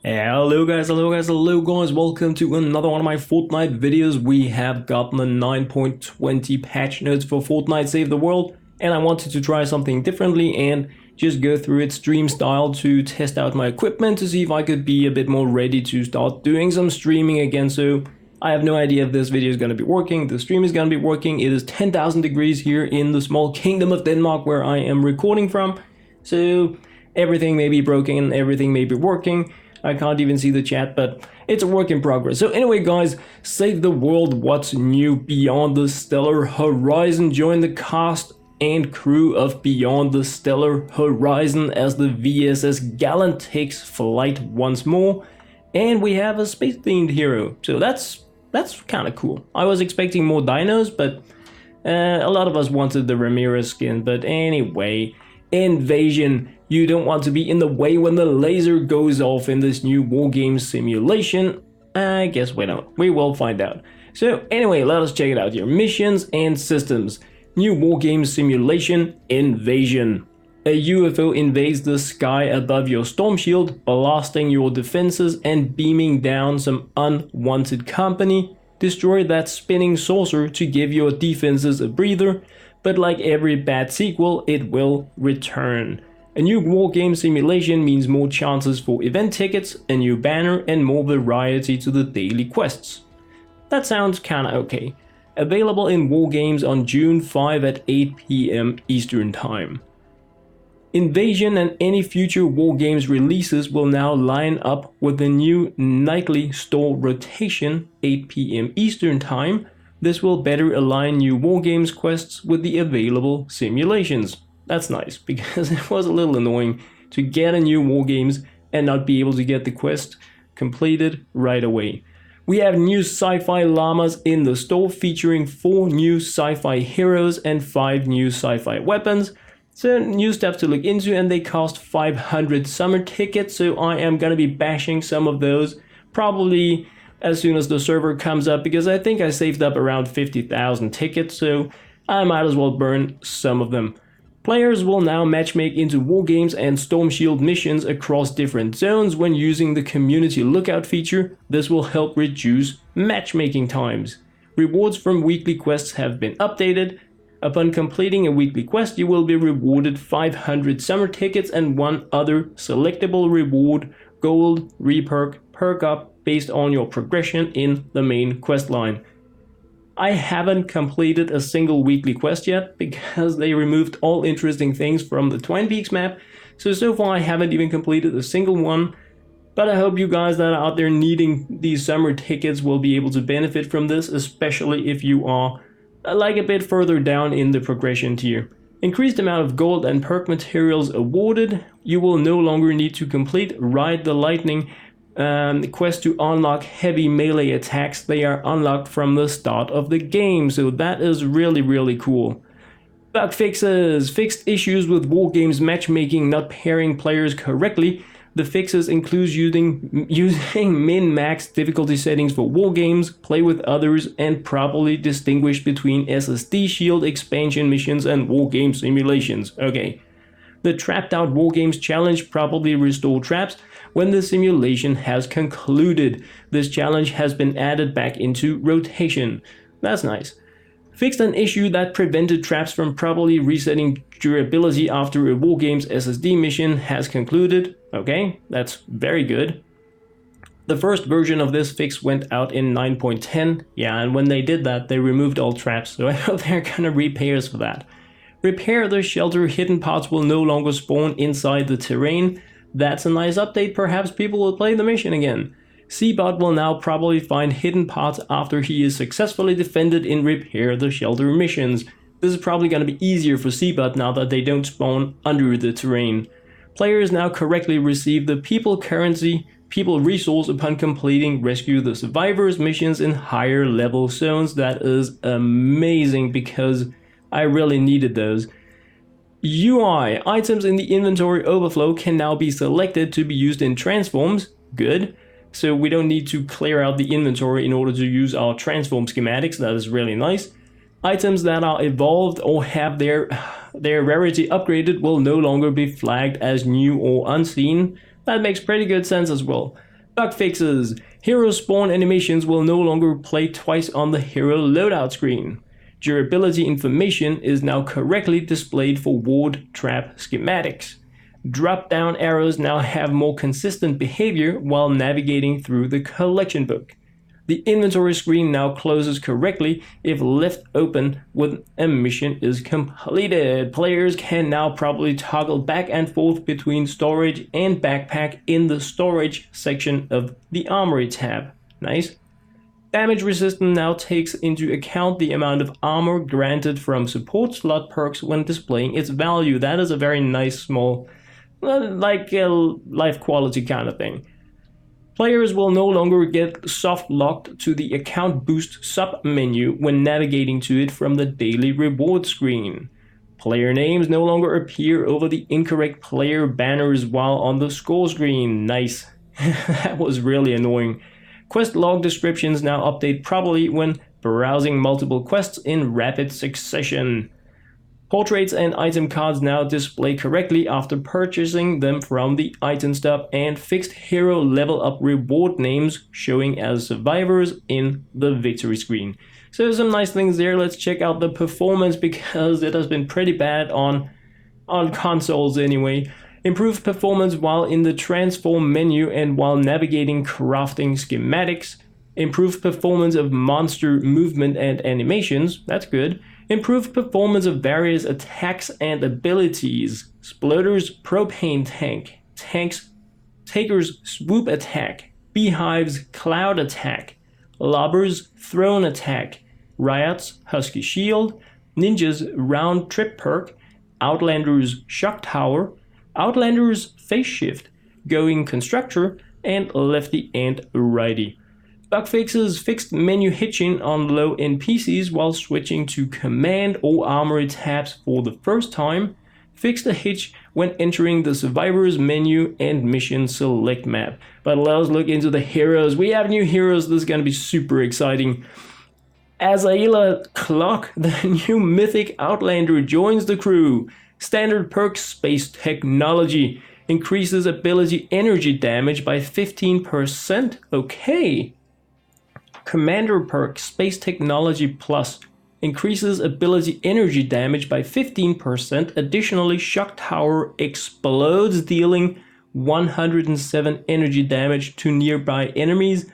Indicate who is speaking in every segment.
Speaker 1: Hello guys, welcome to another one of my Fortnite videos. We have gotten the 9.20 patch notes for Fortnite Save the World, and I wanted to try something differently and just go through it stream style to test out my equipment to see if I could be a bit more ready to start doing some streaming again. So I have no idea if this video is going to be working, the stream is going to be working. It is 10,000 degrees here in the small kingdom of Denmark where I am recording from, so everything may be broken and everything may be working. I can't even see the chat, but it's a work in progress. So anyway, guys, save the world. What's new beyond the stellar horizon? Join the cast and crew of Beyond the Stellar Horizon as the VSS Gallant takes flight once more. And we have a space-themed hero. So that's kind of cool. I was expecting more dinos, but a lot of us wanted the Ramirez skin. But anyway, Invasion. You don't want to be in the way when the laser goes off in this new wargame simulation. I guess we don't. We will find out. So anyway, let us check it out here. Missions and systems. New wargame simulation, Invasion. A UFO invades the sky above your storm shield, blasting your defenses and beaming down some unwanted company. Destroy that spinning saucer to give your defenses a breather, but like every bad sequel, it will return. A new wargame simulation means more chances for event tickets, a new banner, and more variety to the daily quests. That sounds kinda okay. Available in Wargames on June 5 at 8 PM Eastern Time. Invasion and any future Wargames releases will now line up with the new nightly store rotation, 8 PM Eastern Time. This will better align new Wargames quests with the available simulations. That's nice, because it was a little annoying to get a new Wargames and not be able to get the quest completed right away. We have new sci-fi llamas in the store featuring 4 new sci-fi heroes and 5 new sci-fi weapons. So new stuff to look into, and they cost 500 summer tickets, so I am gonna be bashing some of those probably as soon as the server comes up, because I think I saved up around 50,000 tickets, so I might as well burn some of them. Players will now matchmake into wargames and Storm Shield missions across different zones when using the community lookout feature. This will help reduce matchmaking times. Rewards from weekly quests have been updated. Upon completing a weekly quest, you will be rewarded 500 summer tickets and one other selectable reward, gold, reperk, perk up based on your progression in the main quest line. I haven't completed a single weekly quest yet because they removed all interesting things from the Twin Peaks map, so far I haven't even completed a single one, but I hope you guys that are out there needing these summer tickets will be able to benefit from this, especially if you are like a bit further down in the progression tier. Increased amount of gold and perk materials awarded. You will no longer need to complete Ride the Lightning quest to unlock heavy melee attacks. They are unlocked from the start of the game, so that is really cool. Bug fixes. Fixed issues with Wargames matchmaking not pairing players correctly. The fixes include using min-max difficulty settings for Wargames, play with others, and properly distinguish between SSD Shield expansion missions and Wargame simulations. Okay. The Trapped Out Wargames challenge probably restore traps when the simulation has concluded. This challenge has been added back into rotation. That's nice. Fixed an issue that prevented traps from properly resetting durability after a Wargames SSD mission has concluded. Okay, that's very good. The first version of this fix went out in 9.10. Yeah, and when they did that, they removed all traps, so I hope they're gonna repay us for that. Repair the shelter. Hidden pots will no longer spawn inside the terrain. That's a nice update. Perhaps people will play the mission again. Seabot will now probably find hidden pots after he is successfully defended in Repair the Shelter missions. This is probably going to be easier for Seabot now that they don't spawn under the terrain. Players now correctly receive the people currency, people resource upon completing Rescue the Survivors missions in higher level zones. That is amazing because I really needed those. UI. Items in the inventory overflow can now be selected to be used in transforms. Good. So we don't need to clear out the inventory in order to use our transform schematics. That is really nice. Items that are evolved or have their rarity upgraded will no longer be flagged as new or unseen. That makes pretty good sense as well. Bug fixes. Hero spawn animations will no longer play twice on the hero loadout screen. Durability information is now correctly displayed for ward trap schematics. Drop-down arrows now have more consistent behavior while navigating through the collection book. The inventory screen now closes correctly if left open when a mission is completed. Players can now probably toggle back and forth between storage and backpack in the storage section of the armory tab. Nice. Damage resistance now takes into account the amount of armor granted from support slot perks when displaying its value. That is a very nice small, like a life quality kind of thing. Players will no longer get soft locked to the account boost sub-menu when navigating to it from the daily reward screen. Player names no longer appear over the incorrect player banners while on the score screen. Nice. That was really annoying. Quest log descriptions now update properly when browsing multiple quests in rapid succession. Portraits and item cards now display correctly after purchasing them from the item stop, and fixed hero level up reward names showing as survivors in the victory screen. So some nice things there. Let's check out the performance because it has been pretty bad on consoles anyway. Improved performance while in the transform menu and while navigating crafting schematics. Improved performance of monster movement and animations. That's good. Improved performance of various attacks and abilities. Splotter's propane tank, Taker's swoop attack, Beehive's cloud attack, Lobber's throne attack, Riot's husky shield, Ninja's round trip perk, Outlander's shock tower, Outlander's face shift, Going constructor, and lefty and righty. Bug fixes fixed menu hitching on low-end PCs while switching to command or armory tabs for the first time. Fixed a hitch when entering the survivors menu and mission select map. But let's look into the heroes. We have new heroes. This is going to be super exciting. Azaela Clock, the new mythic Outlander, joins the crew. Standard perk Space Technology increases ability energy damage by 15%. Okay. Commander perk Space Technology Plus increases ability energy damage by 15%. Additionally, Shock Tower explodes, dealing 107 energy damage to nearby enemies.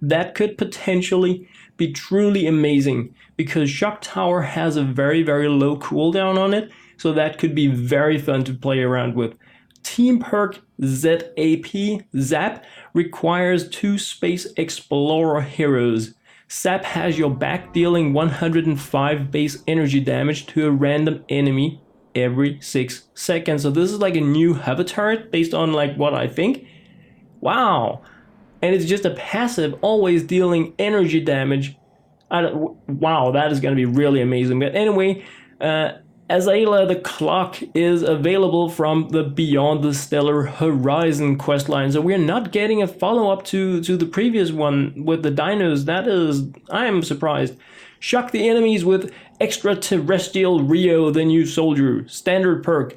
Speaker 1: That could potentially be truly amazing because Shock Tower has a very, very low cooldown on it, so that could be very fun to play around with. Team perk Zap requires 2 Space Explorer heroes. Zap has your back, dealing 105 base energy damage to a random enemy every 6 seconds. So this is like a new hover turret based on like what I think. Wow. And it's just a passive, always dealing energy damage. Wow, that is going to be really amazing. But anyway, Azaela the Clock is available from the Beyond the Stellar Horizon questline. So we're not getting a follow-up to the previous one with the dinos. That is, I am surprised. Shock the enemies with Extraterrestrial Rio, the new soldier. Standard perk,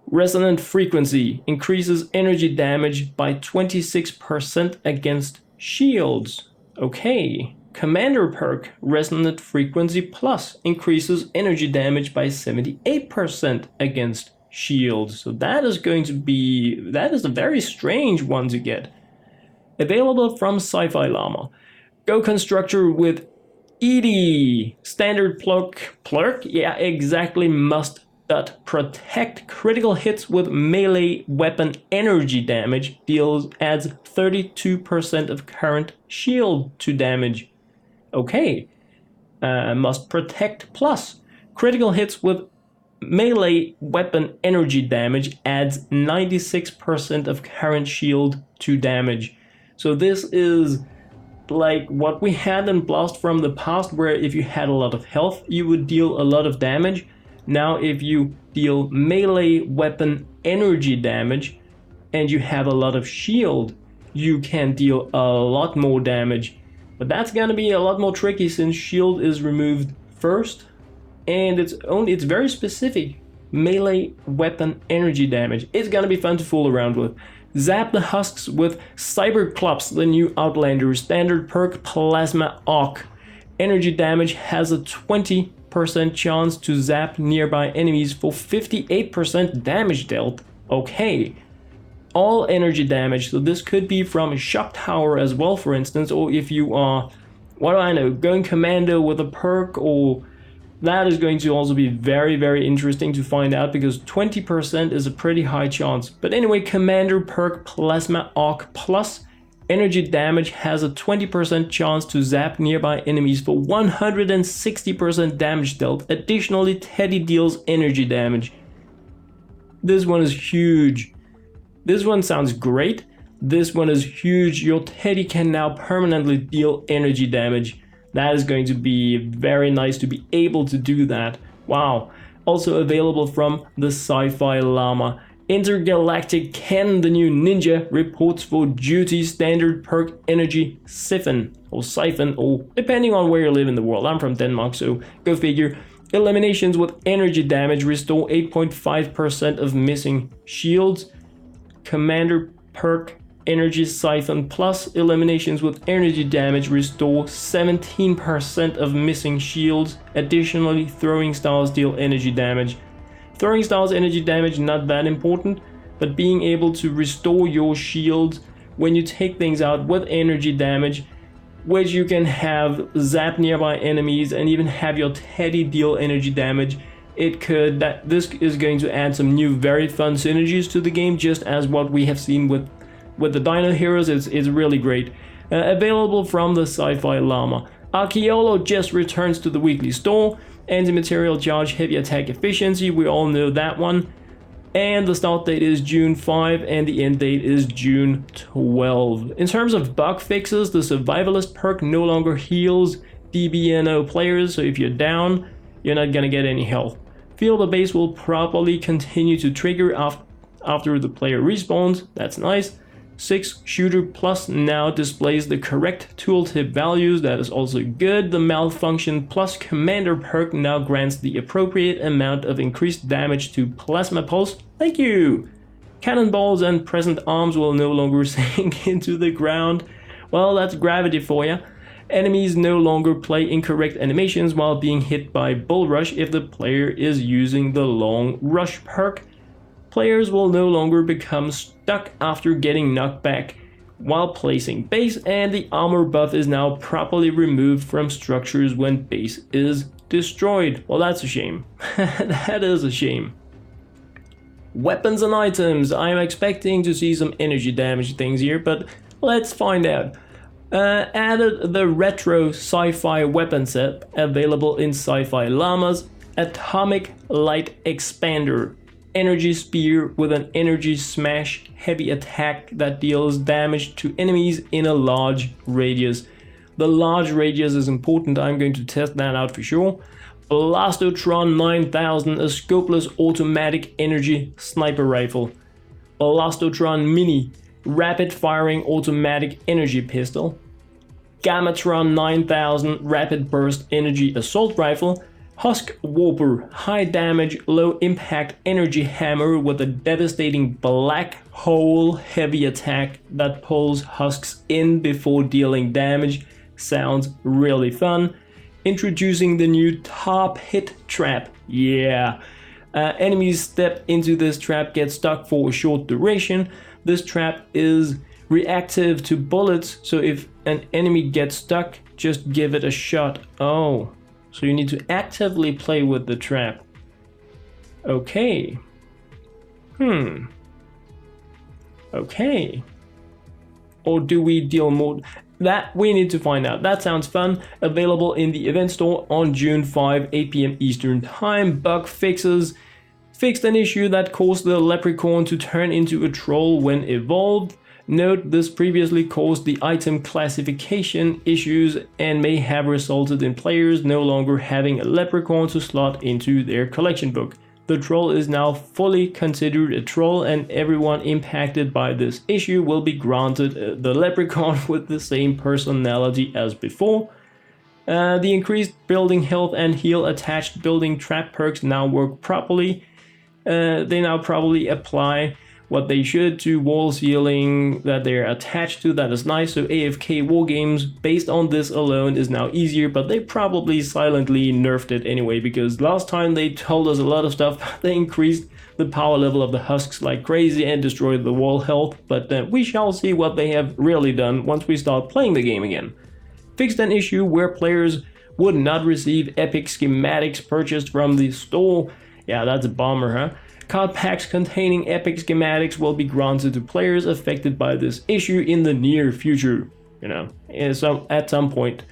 Speaker 1: Resonant Frequency, increases energy damage by 26% against shields. Okay. Commander perk, Resonant Frequency Plus, increases energy damage by 78% against shields. So that is a very strange one to get. Available from Sci-Fi Llama. Go Constructor with Edie. Standard plurk, yeah, exactly, must but protect critical hits with melee weapon energy damage, adds 32% of current shield to damage. Okay, must protect plus. Critical hits with melee weapon energy damage adds 96% of current shield to damage. So this is like what we had in Blast from the past, where if you had a lot of health, you would deal a lot of damage. Now if you deal melee weapon energy damage and you have a lot of shield, you can deal a lot more damage. But that's gonna be a lot more tricky since shield is removed first, and it's very specific. Melee weapon energy damage. It's gonna be fun to fool around with. Zap the husks with Cyberclops, the new Outlander. Standard perk Plasma Arc. Energy damage has a 20% chance to zap nearby enemies for 58% damage dealt. Okay. All energy damage, so this could be from Shock Tower as well, for instance, or if you are, what do I know, going commando with a perk, or that is going to also be very, very interesting to find out, because 20% is a pretty high chance. But anyway, commander perk Plasma Arc Plus. Energy damage has a 20% chance to zap nearby enemies for 160% damage dealt. Additionally, Teddy deals energy damage. This one is huge. This one sounds great. This one is huge. Your Teddy can now permanently deal energy damage. That is going to be very nice to be able to do that. Wow. Also available from the Sci-Fi Llama. Intergalactic Ken, the new ninja, reports for duty. Standard perk Energy Siphon, or depending on where you live in the world. I'm from Denmark, so go figure. Eliminations with energy damage restore 8.5% of missing shields. Commander perk Energy Siphon Plus. Eliminations with energy damage restore 17% of missing shields. Additionally, throwing stars deal energy damage. Throwing stars energy damage, not that important, but being able to restore your shields when you take things out with energy damage, which you can have zap nearby enemies and even have your Teddy deal energy damage. This is going to add some new very fun synergies to the game, just as what we have seen with the Dino Heroes. It's really great. Available from the Sci-Fi Llama. Archeolo just returns to the weekly store. Anti-material charge, heavy attack efficiency, we all know that one. And the start date is June 5 and the end date is June 12. In terms of bug fixes, the Survivalist perk no longer heals DBNO players, so if you're down, you're not gonna get any health. Feel the base will properly continue to trigger after the player respawns, that's nice. 6 Shooter Plus now displays the correct tooltip values, that is also good. The Malfunction Plus Commander perk now grants the appropriate amount of increased damage to Plasma Pulse. Thank you! Cannonballs and present arms will no longer sink into the ground. Well, that's gravity for ya. Enemies no longer play incorrect animations while being hit by Bull Rush if the player is using the Long Rush perk. Players will no longer become stuck after getting knocked back while placing base, and the armor buff is now properly removed from structures when base is destroyed. Well, that's a shame. That is a shame. Weapons and items. I'm expecting to see some energy damage things here, but let's find out. Added the retro sci-fi weapon set available in Sci-Fi Llama's Atomic Light Expander. Energy Spear with an Energy Smash heavy attack that deals damage to enemies in a large radius. The large radius is important, I'm going to test that out for sure. Blastotron 9000, a scopeless automatic energy sniper rifle. Blastotron Mini, rapid firing automatic energy pistol. Gamatron 9000, rapid burst energy assault rifle. Husk Warper, high damage, low impact energy hammer with a devastating black hole heavy attack that pulls husks in before dealing damage. Sounds really fun. Introducing the new top hit trap. Yeah. Enemies step into this trap, get stuck for a short duration. This trap is reactive to bullets, so if an enemy gets stuck, just give it a shot. Oh. So you need to actively play with the trap. Okay. Okay. Or do we deal more? That we need to find out. That sounds fun. Available in the event store on June 5, 8 p.m. Eastern Time. Bug fixes. Fixed an issue that caused the leprechaun to turn into a troll when evolved. Note this previously caused the item classification issues and may have resulted in players no longer having a leprechaun to slot into their collection book. The troll is now fully considered a troll, and everyone impacted by this issue will be granted the leprechaun with the same personality as before. The increased building health and heal attached building trap perks now work properly. They now probably apply what they should to wall sealing that they're attached to. That is nice. So AFK war games based on this alone is now easier, but they probably silently nerfed it anyway, because last time they told us a lot of stuff. They increased the power level of the husks like crazy and destroyed the wall health, but we shall see what they have really done once we start playing the game again. Fixed an issue where players would not receive epic schematics purchased from the store. Yeah, that's a bummer, huh? Card packs containing epic schematics will be granted to players affected by this issue in the near future, you know, at some point.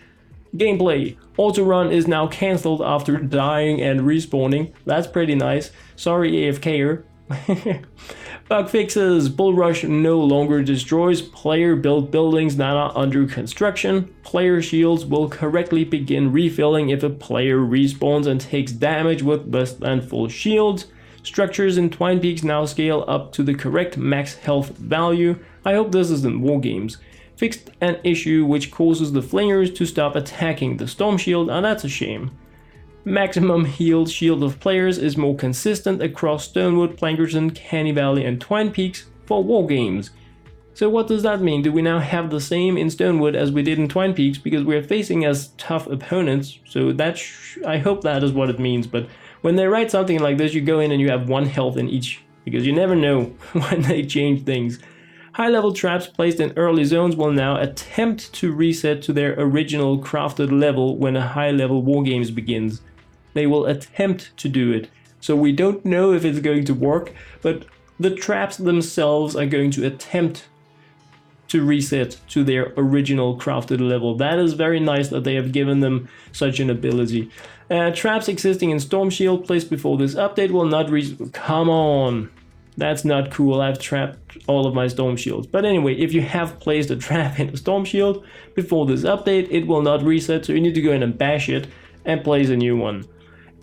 Speaker 1: Gameplay. Auto run is now cancelled after dying and respawning. That's pretty nice. Sorry, AFKer. Bug fixes. Bull Rush no longer destroys player-built buildings that are under construction. Player shields will correctly begin refilling if a player respawns and takes damage with less than full shields. Structures in Twine Peaks now scale up to the correct max health value. I hope this isn't war games. Fixed an issue which causes the flingers to stop attacking the storm shield, and that's a shame. Maximum healed shield of players is more consistent across Stonewood, Plankerton, Canny Valley and Twine Peaks for war games. So what does that mean? Do we now have the same in Stonewood as we did in Twine Peaks, because we're facing as tough opponents? So that I hope that is what it means, but when they write something like this, you go in and you have 1 health in each, because you never know when they change things. High-level traps placed in early zones will now attempt to reset to their original crafted level when a high-level wargames begins. They will attempt to do it, so we don't know if it's going to work, but the traps themselves are going to attempt to reset to their original crafted level. That is very nice that they have given them such an ability. Traps existing in Storm Shield placed before this update will not Come on! That's not cool. I've trapped all of my Storm Shields. But anyway, if you have placed a trap in a Storm Shield before this update, it will not reset, so you need to go in and bash it and place a new one.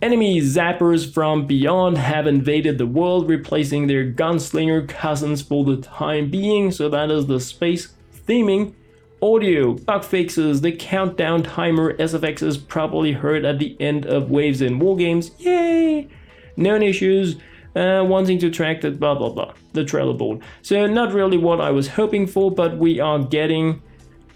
Speaker 1: Enemy zappers from beyond have invaded the world, replacing their gunslinger cousins for the time being, so that is the space theming. Audio, bug fixes, the countdown timer SFX is properly heard at the end of waves in wargames. Yay! Known issues. Wanting to track that blah blah blah, the trailer board. So not really what I was hoping for, but we're getting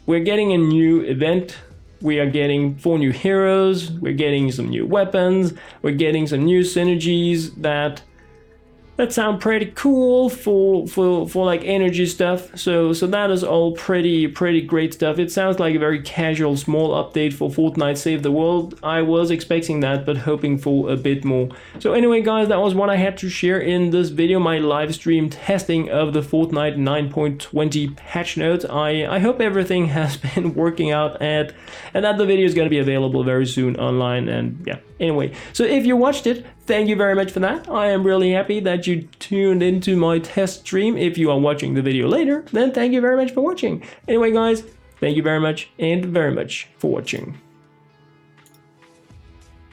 Speaker 1: a new event. We are getting 4 new heroes, we're getting some new weapons, we're getting some new synergies that sound pretty cool for like energy stuff. So that is all pretty great stuff. It sounds like a very casual small update for Fortnite Save the World. I was expecting that, but hoping for a bit more. So anyway guys, that was what I had to share in this video, my live stream testing of the Fortnite 9.20 patch notes. I hope everything has been working out and that the video is going to be available very soon online, and yeah. Anyway, so if you watched it, thank you very much for that. I am really happy that you tuned into my test stream. If you are watching the video later, then thank you very much for watching. Anyway guys, thank you very much for watching.